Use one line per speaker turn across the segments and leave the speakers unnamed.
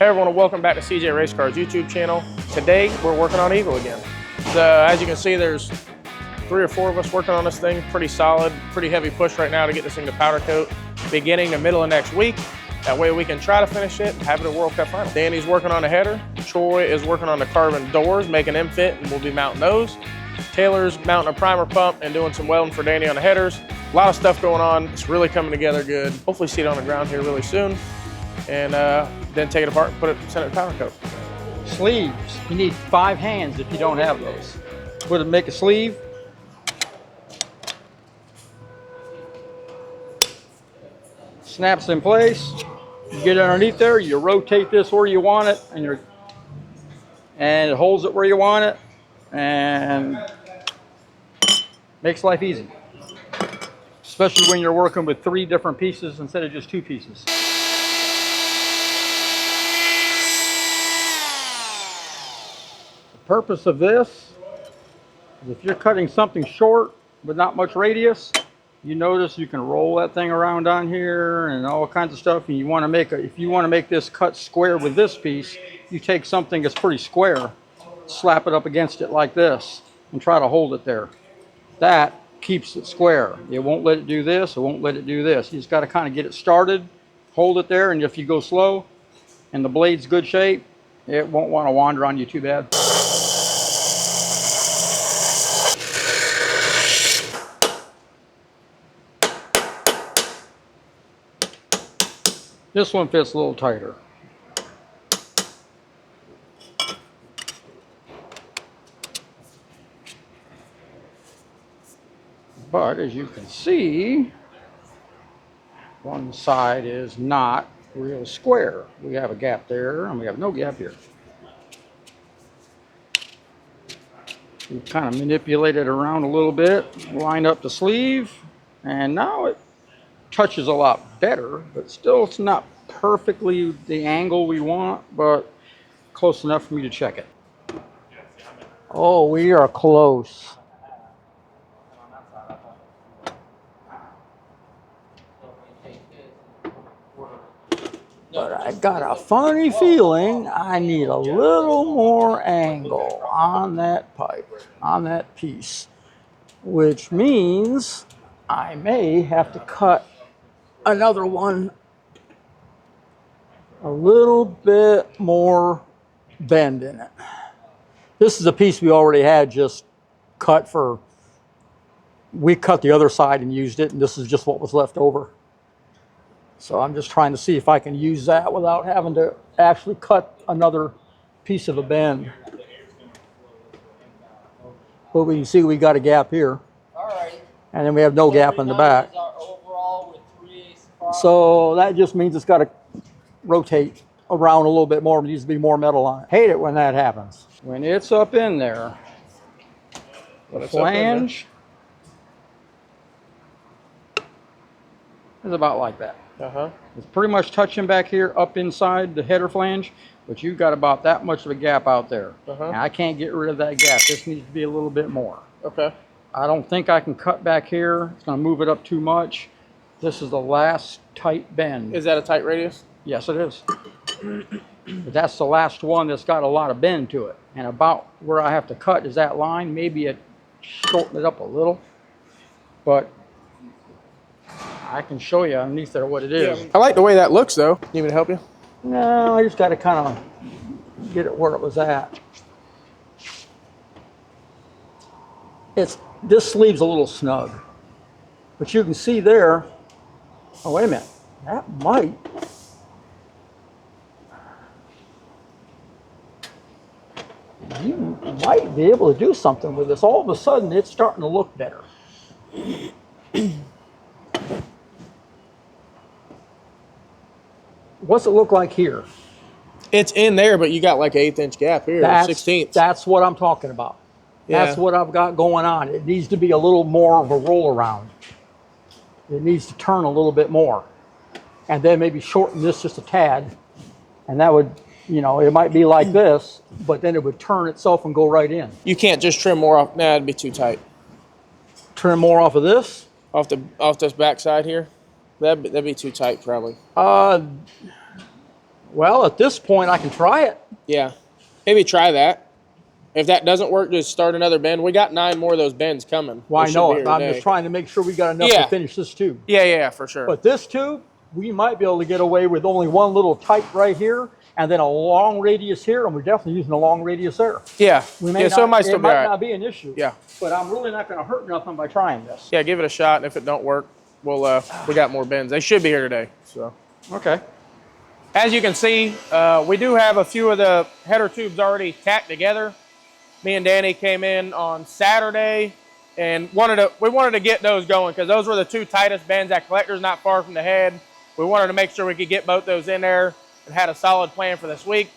Hey everyone, and welcome back to CJRaceCars YouTube channel. Today we're working on Eagle again. As you can see, there's 3 or 4 of us working on this thing. Pretty solid, pretty heavy push right now to get this thing to powder coat. Beginning the middle of next week. That way we can try to finish it and have it at World Cup final. Danny's working on the header. Troy is working on the carbon doors, making them fit, and we'll be mounting those. Taylor's mounting a primer pump and doing some welding for Danny on the headers. A lot of stuff going on. It's really coming together good. Hopefully see it on the ground here really soon. And then take it apart and send it to powder coat.
Sleeves. You need 5 hands if you don't have those. Make a sleeve. Snaps in place. You get underneath there, you rotate this where you want it, and it holds it where you want it, and makes life easy. Especially when you're working with 3 different pieces instead of just 2 pieces. The purpose of this is if you're cutting something short with not much radius, you notice you can roll that thing around on here and all kinds of stuff. And you want to make if you want to make this cut square with this piece, you take something that's pretty square, slap it up against it like this, and try to hold it there. That keeps it square. It won't let it do this, it won't let it do this. You just got to kind of get it started, hold it there, and if you go slow and the blade's good shape, it won't want to wander on you too bad. This one fits a little tighter. But as you can see, one side is not real square. We have a gap there and we have no gap here. We kind of manipulate it around a little bit, line up the sleeve, and now it touches a lot better, but still it's not perfectly the angle we want, but close enough for me to check it. Oh, we are close. But I got a funny feeling I need a little more angle on that pipe, on that piece, which means I may have to cut another one a little bit more bend in it. This is a piece we already had just cut for, we cut the other side and used it, and this is just what was left over. So I'm just trying to see if I can use that without having to actually cut another piece of a bend. But we can see we got a gap here.
All right.
And then we have no gap in the back. So that just means it's got to rotate around a little bit more. There needs to be more metal on it. Hate it when that happens. When it's up in there, the flange is about like that. It's pretty much touching back here up inside the header flange, but you've got about that much of a gap out there. And I can't get rid of that gap. This needs to be a little bit more.
Okay.
I don't think I can cut back here. It's going to move it up too much. This is the last tight bend.
Is that a tight radius?
Yes, it is. But that's the last one that's got a lot of bend to it. And about where I have to cut is that line. Maybe it shorten it up a little. But I can show you underneath there what it is.
Yeah. I like the way that looks though. Need me to help you?
No, I just got to kind of get it where it was at. This sleeve's a little snug. But you can see there, oh wait a minute, that might. You might be able to do something with this. All of a sudden, it's starting to look better. What's it look like here?
It's in there, but you got like an 1/8 inch gap here, 16th.
That's what I'm talking about. Yeah. That's what I've got going on. It needs to be a little more of a roll around. It needs to turn a little bit more. And then maybe shorten this just a tad. And that would, you know, it might be like this, but then it would turn itself and go right in.
You can't just trim more off. Nah, it'd be too tight.
Trim more off of this?
Off this back side here? That'd be too tight, probably.
Well, at this point, I can try it.
Yeah. Maybe try that. If that doesn't work, just start another bend. We got 9 more of those bends coming.
Well, I know it. I'm just trying to make sure we got enough to finish this tube.
Yeah, for sure.
But this tube, we might be able to get away with only one little tight right here, and then a long radius here, and we're definitely using a long radius there.
Yeah.
We may
So it might still be all right.
not be an issue.
Yeah.
But I'm really not going to hurt nothing by trying this.
Yeah, give it a shot, and if it don't work, we'll we got more bends. They should be here today. So.
Okay.
As you can see, we do have a few of the header tubes already tacked together. Me and Danny came in on Saturday and we wanted to get those going because those were the 2 tightest bends. That collector's not far from the head. We wanted to make sure we could get both those in there and had a solid plan for this week,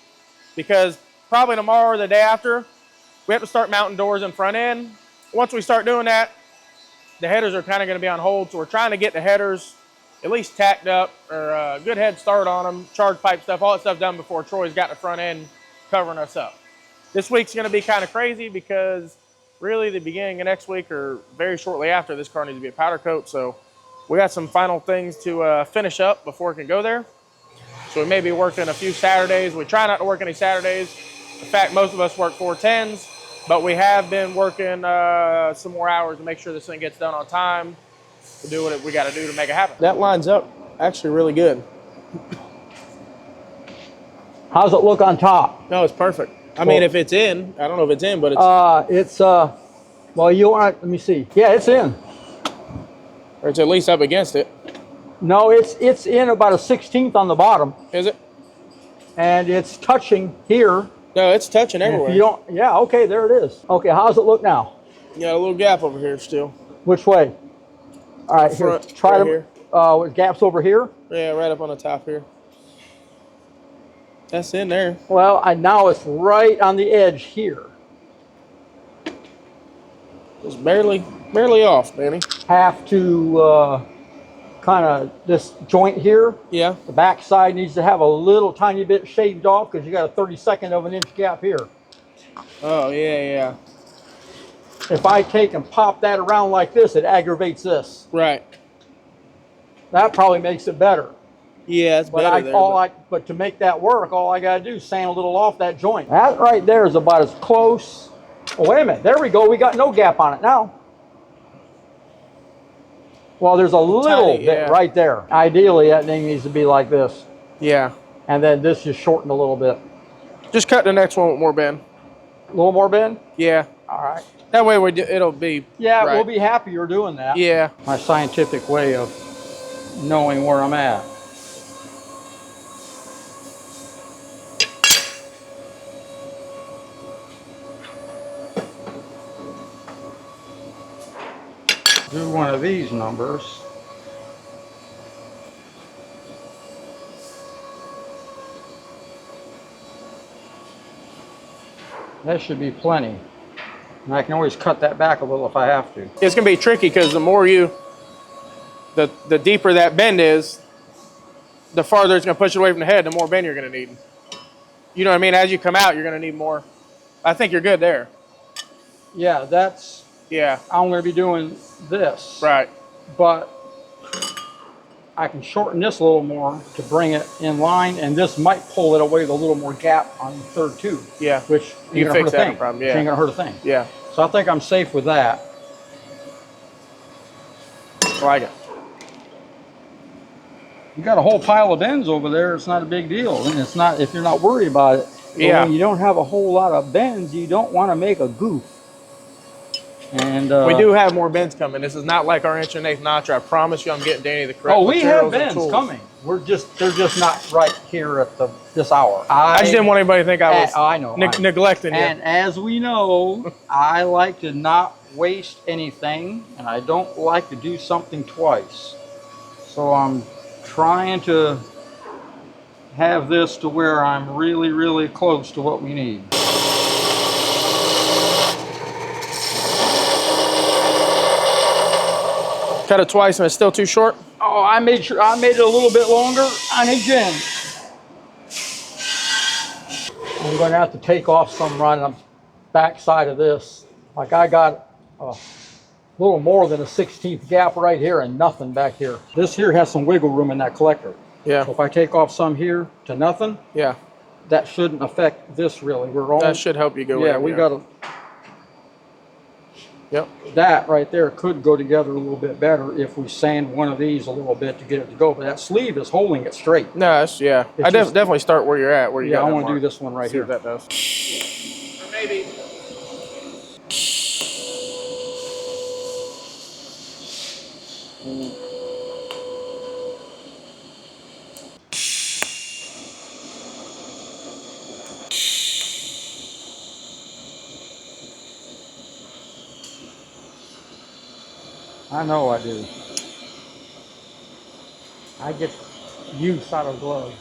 because probably tomorrow or the day after, we have to start mounting doors in front end. Once we start doing that, the headers are kind of going to be on hold, so we're trying to get the headers at least tacked up, or a good head start on them, charge pipe stuff, all that stuff done before Troy's got the front end covering us up. This week's going to be kind of crazy because really the beginning of next week or very shortly after, this car needs to be a powder coat. So we got some final things to finish up before it can go there. So we may be working a few Saturdays. We try not to work any Saturdays. In fact, most of us work 410s, but we have been working some more hours to make sure this thing gets done on time, to do what we got to do to make it happen. That lines up actually really good.
How's it look on top?
No, it's perfect. I mean, if it's in, I don't know if it's in, but it's...
well, you want, let me see. Yeah, it's in.
Or it's at least up against it.
No, it's in about a 16th on the bottom.
Is it?
And it's touching here.
No, it's touching everywhere.
If you don't, yeah, okay, there it is. Okay, how's it look now?
You got a little gap over here still.
Which way? All right, here, try
right
to, with gaps over here?
Yeah, right up on the top here. That's in there.
Well, now it's right on the edge here.
It's barely off, Danny.
Have to kind of, this joint here,
yeah,
the back side needs to have a little tiny bit shaved off because you got a 32nd of an inch gap here.
Oh, yeah.
If I take and pop that around like this, it aggravates this.
Right.
That probably makes it better.
Yeah, it's better there.
But to make that work, all I got to do is sand a little off that joint. That right there is about as close. Oh, wait a minute. There we go. We got no gap on it now. Well, there's a little bit right there. Ideally, that thing needs to be like this.
Yeah.
And then this is shortened a little bit.
Just cut the next one with more bend.
A little more bend?
Yeah.
All right.
That way it'll be right.
We'll be happier doing that.
Yeah.
My scientific way of knowing where I'm at. Do one of these numbers. That should be plenty. And I can always cut that back a little if I have to.
It's going to be tricky because the more the deeper that bend is, the farther it's going to push it away from the head, the more bend you're going to need. You know what I mean? As you come out, you're going to need more. I think you're good there.
Yeah, that's...
Yeah.
I'm going to be doing this.
Right.
But I can shorten this a little more to bring it in line, and this might pull it away with a little more gap on the third tube.
Yeah.
Which
you can fix that no problem. Yeah.
Ain't going to hurt a thing.
Yeah.
So I think I'm safe with that.
I like it.
You got a whole pile of bends over there. It's not a big deal. And it's not, if you're not worried about it.
Yeah.
When you don't have a whole lot of bends, you don't want to make a goof. And
we do have more bends coming. This is not like our inch and eighth notcher. I promise you, I'm getting Danny the correct
we have
materials
bends coming. They're just not right here at this hour.
I just didn't want anybody to think I was neglecting you.
And as we know, I like to not waste anything, and I don't like to do something twice. So I'm trying to have this to where I'm really, really close to what we need.
Cut it twice and it's still too short?
Oh, I made it a little bit longer on each end. I'm going to have to take off some right on the back side of this. Like I got a little more than a 16th gap right here and nothing back here. This here has some wiggle room in that collector.
Yeah.
So if I take off some here to nothing,
Yeah.
that shouldn't affect this really. We're all,
That should help you go
yeah,
in.
we got to,
Yep.
that right there could go together a little bit better if we sand one of these a little bit to get it to go. But that sleeve is holding it straight.
No, that's, yeah.
It's
I
just-
definitely start where you're at. Where you
Yeah,
got
I
that
want to do
mark.
this one right
See
here.
what that does. Or maybe.
I know I do. I get use out of gloves.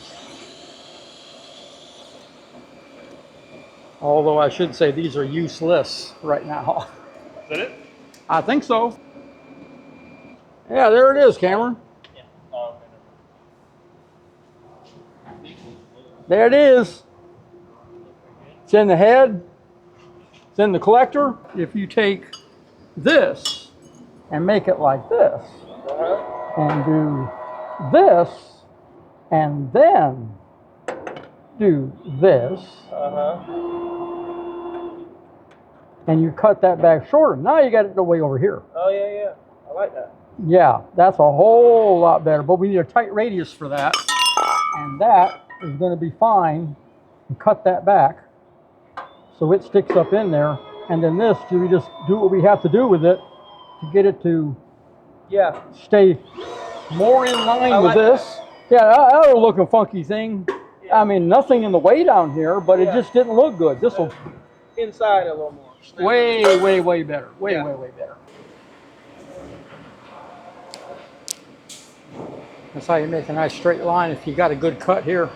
Although I should say these are useless right now.
Is that it?
I think so. Yeah, there it is, Cameron.
Yeah. Oh, okay.
There it is. It's in the head. It's in the collector. If you take this and make it like this, and do this, and then do this, and you cut that back shorter. Now you got it the way over here.
Oh, yeah, yeah. I like that.
Yeah, that's a whole lot better, but we need a tight radius for that, and that is going to be fine. And cut that back so it sticks up in there, and then this, we just do what we have to do with it to get it to stay more in line with this. Yeah, that other looking funky thing. Yeah. I mean, nothing in the way down here, but it just didn't look good. This will
Inside a little more.
way better. Way better. That's how you make a nice straight line if you got a good cut here.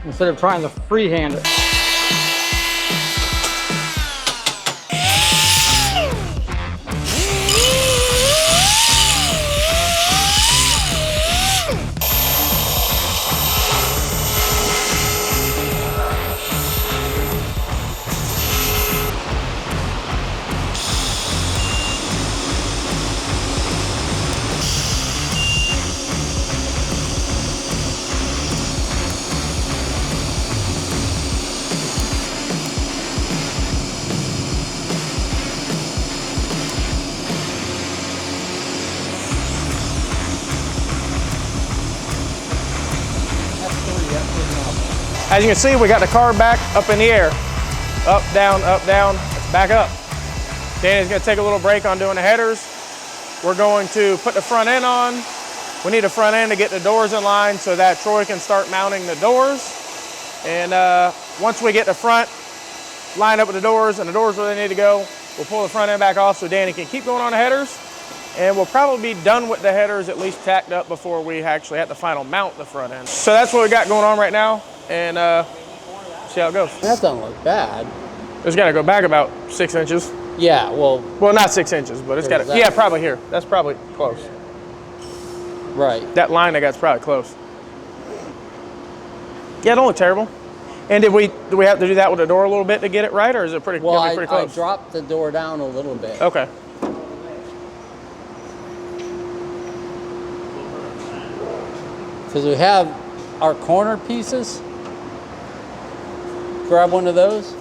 Instead of trying to freehand it.
As you can see, we got the car back up in the air. Up, down, it's back up. Danny's gonna take a little break on doing the headers. We're going to put the front end on. We need a front end to get the doors in line so that Troy can start mounting the doors. And once we get the front lined up with the doors and the doors where they need to go, we'll pull the front end back off so Danny can keep going on the headers. And we'll probably be done with the headers, at least tacked up, before we actually have to final mount the front end. So that's what we got going on right now, and see how it goes.
That doesn't look bad.
It's got to go back about 6 inches.
Yeah, well,
not 6 inches, but it's got to, yeah, probably here. That's probably close.
right.
That line I got's probably close. Yeah, it don't look terrible. And do we have to do that with the door a little bit to get it right, or is it pretty,
Well,
pretty
I
close?
dropped the door down a little bit.
Okay.
Because we have our corner pieces. Grab one of those.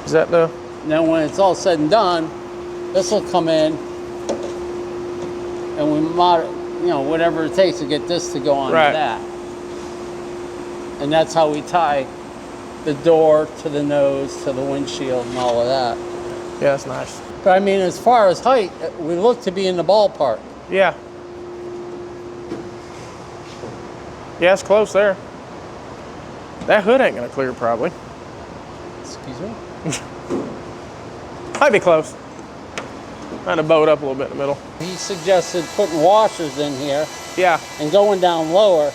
Is that the?
And then when it's all said and done, this will come in, and we whatever it takes to get this to go on
Right.
that. And that's how we tie the door to the nose, to the windshield, and all of that.
Yeah, that's nice.
But I mean, as far as height, we look to be in the ballpark.
Yeah. Yeah, it's close there. That hood ain't gonna clear probably.
Excuse me?
Might be close. Kind of bow it up a little bit in the middle.
He suggested putting washers in here
Yeah.
and going down lower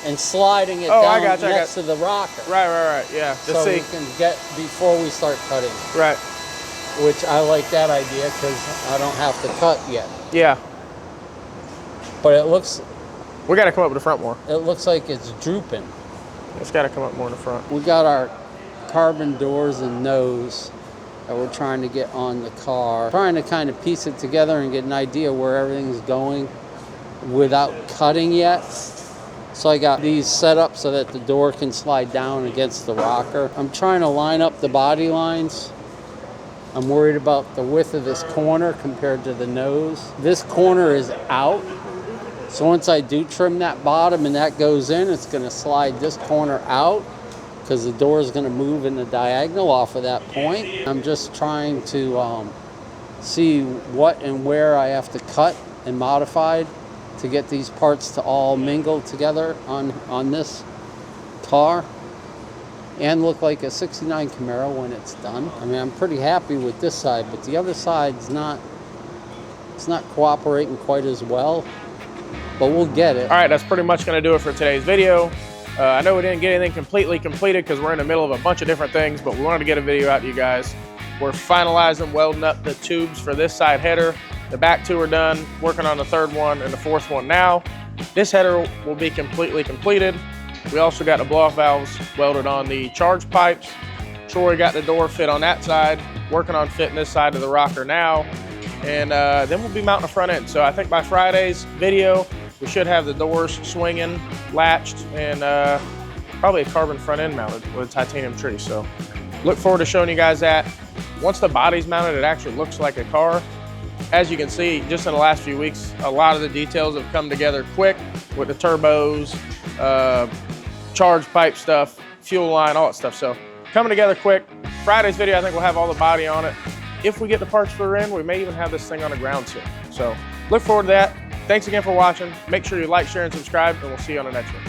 and sliding it
Oh, I
down
gotcha, I
next to the rocker.
Right. Yeah.
So
Just
we
see.
can get before we start cutting,
Right.
which I like that idea because I don't have to cut yet.
Yeah.
But it looks
We got to come up with the front more.
like it's drooping.
It's got to come up more in the front.
We got our carbon doors and nose that we're trying to get on the car. Trying to kind of piece it together and get an idea where everything's going without cutting yet. So I got these set up so that the door can slide down against the rocker. I'm trying to line up the body lines. I'm worried about the width of this corner compared to the nose. This corner is out. So once I do trim that bottom and that goes in, it's gonna slide this corner out because the door is gonna move in the diagonal off of that point. I'm just trying to see what and where I have to cut and modify to get these parts to all mingle together on this car and look like a 69 Camaro when it's done. I mean, I'm pretty happy with this side, but the other side's not, it's not cooperating quite as well, but we'll get it.
All right, that's pretty much gonna do it for today's video. I know we didn't get anything completely completed because we're in the middle of a bunch of different things, but we wanted to get a video out to you guys. We're finalizing welding up the tubes for this side header. The back two are done, working on the third one and the fourth one now. This header will be completely completed. We also got the blow-off valves welded on the charge pipes. Troy got the door fit on that side, working on fitting this side of the rocker now. And then we'll be mounting the front end. So I think by Friday's video, we should have the doors swinging, latched, and probably a carbon front end mounted with a titanium tree. So look forward to showing you guys that. Once the body's mounted, it actually looks like a car. As you can see, just in the last few weeks, a lot of the details have come together quick with the turbos, charge pipe stuff, fuel line, all that stuff. So coming together quick. Friday's video, I think we'll have all the body on it. If we get the parts for in, we may even have this thing on the ground soon. So look forward to that. Thanks again for watching. Make sure you like, share, and subscribe, and we'll see you on the next one.